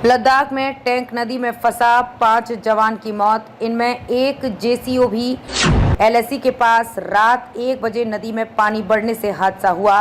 लद्दाख में टैंक नदी में फंसा 5 जवान की मौत, इनमें एक जेसीओ भी। एलएसी के पास रात 1 बजे नदी में पानी बढ़ने से हादसा हुआ।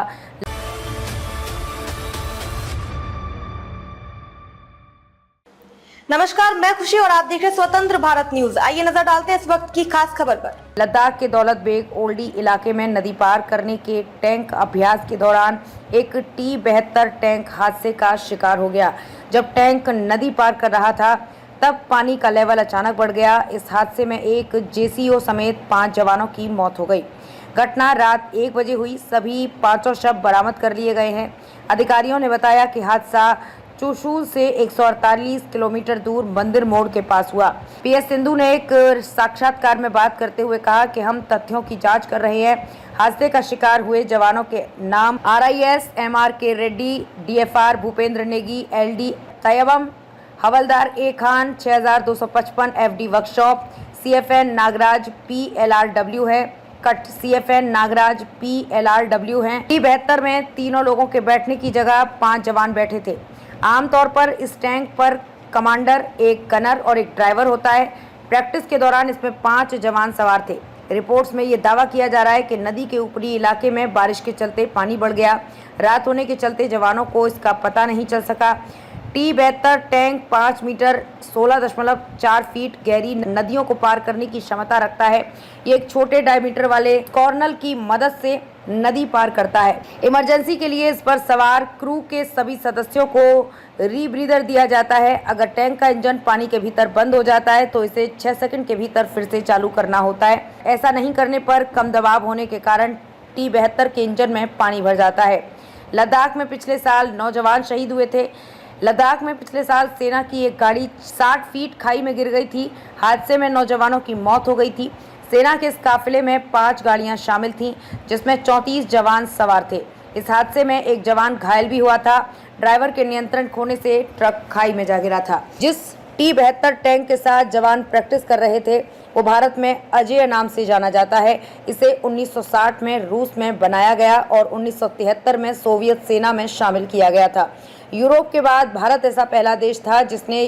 नमस्कार, मैं खुशी और आप देख रहे हैं स्वतंत्र भारत न्यूज। आइए नजर डालते हैं इस वक्त की खास खबर पर। लद्दाख के दौलत बेग ओल्डी इलाके में नदी पार करने के टैंक अभ्यास के दौरान एक T-72 टैंक हादसे का शिकार हो गया। जब टैंक नदी पार कर रहा था तब पानी का लेवल अचानक बढ़ गया। इस हादसे में एक जेसीओ समेत 5 जवानों की मौत हो गई। घटना रात 1 बजे हुई। सभी 5 शव बरामद कर लिए गए हैं। अधिकारियों ने बताया कि हादसा चुशूल से 148 किलोमीटर दूर मंदिर मोड़ के पास हुआ। पीएस सिंधु ने एक साक्षात्कार में बात करते हुए कहा कि हम तथ्यों की जांच कर रहे हैं। हादसे का शिकार हुए जवानों के नाम RIS MRK Reddy, DFR Bhupendra Negi, LD Taiyabam, havildar A Khan 6255 FD workshop, CFN Nagaraj PLRW है। कट CFN नागराज PLRW हैं। T-72 में तीनों लोगों के बैठने की जगह 5 जवान बैठे थे। आमतौर पर इस टैंक पर कमांडर, एक गनर और एक ड्राइवर होता है। प्रैक्टिस के दौरान इसमें 5 जवान सवार थे। रिपोर्ट्स में ये दावा किया जा रहा है कि नदी के ऊपरी इलाके में बारिश के चलते पानी बढ़ गया। रात होने के चलते जवानों को इसका पता नहीं चल सका। T-72 टैंक 5 मीटर 16.4 फीट गहरी नदियों को पार करने की क्षमता रखता है। ये एक छोटे डायमीटर वाले कॉर्नल की मदद से नदी पार करता है। इमरजेंसी के लिए इस पर सवार क्रू के सभी सदस्यों को रीब्रीदर दिया जाता है। अगर टैंक का इंजन पानी के भीतर बंद हो जाता है तो इसे 6 सेकंड के भीतर फिर से चालू करना होता है। ऐसा नहीं करने पर कम दबाव होने के कारण T-72 के इंजन में पानी भर जाता है। लद्दाख में पिछले साल 9 जवान शहीद हुए थे। लद्दाख में पिछले साल सेना की एक गाड़ी 60 फीट खाई में गिर गई थी। हादसे में 9 जवानों की मौत हो गई थी। सेना के इस काफिले में 5 गाड़ियां शामिल थीं, जिसमें 34 जवान सवार थे। इस हादसे में एक जवान घायल भी हुआ था। ड्राइवर के नियंत्रण खोने से ट्रक खाई में जा गिरा था। जिस T-72 टैंक के साथ जवान प्रैक्टिस कर रहे थे वो भारत में अजय नाम से जाना जाता है। इसे 1960 में रूस में बनाया गया और 1973 में सोवियत सेना में शामिल किया गया था। यूरोप के बाद भारत ऐसा पहला देश था जिसने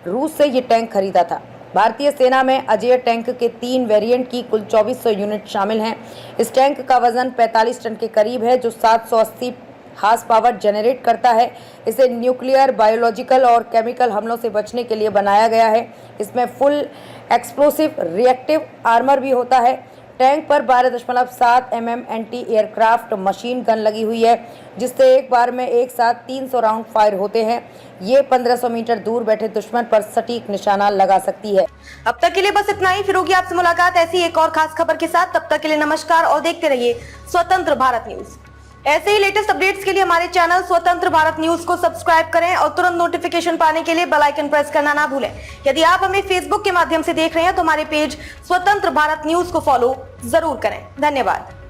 रूस से ये टैंक खरीदा था। भारतीय सेना में अजय टैंक के 3 वेरिएंट की कुल 2400 यूनिट शामिल हैं। इस टैंक का वजन 45 टन के करीब है, जो 780 हार्स पावर जनरेट करता है। इसे न्यूक्लियर, बायोलॉजिकल और केमिकल हमलों से बचने के लिए बनाया गया है। इसमें फुल एक्सप्लोसिव रिएक्टिव आर्मर भी होता है। टैंक पर 12.7 mm anti aircraft machine gun लगी हुई है, जिससे एक बार में एक साथ 300 राउंड फायर होते हैं। ये 1500 मीटर दूर बैठे दुश्मन पर सटीक निशाना लगा सकती है। अब तक के लिए बस इतना ही। फिर होगी आपसे मुलाकात ऐसी एक और खास खबर के साथ। तब तक के लिए नमस्कार और देखते रहिए स्वतंत्र भारत न्यूज। ऐसे ही लेटेस्ट अपडेट्स के लिए हमारे चैनल स्वतंत्र भारत न्यूज को सब्सक्राइब करें और तुरंत नोटिफिकेशन पाने के लिए बेल आइकन प्रेस करना ना भूलें। यदि आप हमें फेसबुक के माध्यम से देख रहे हैं तो हमारे पेज स्वतंत्र भारत न्यूज को फॉलो जरूर करें। धन्यवाद।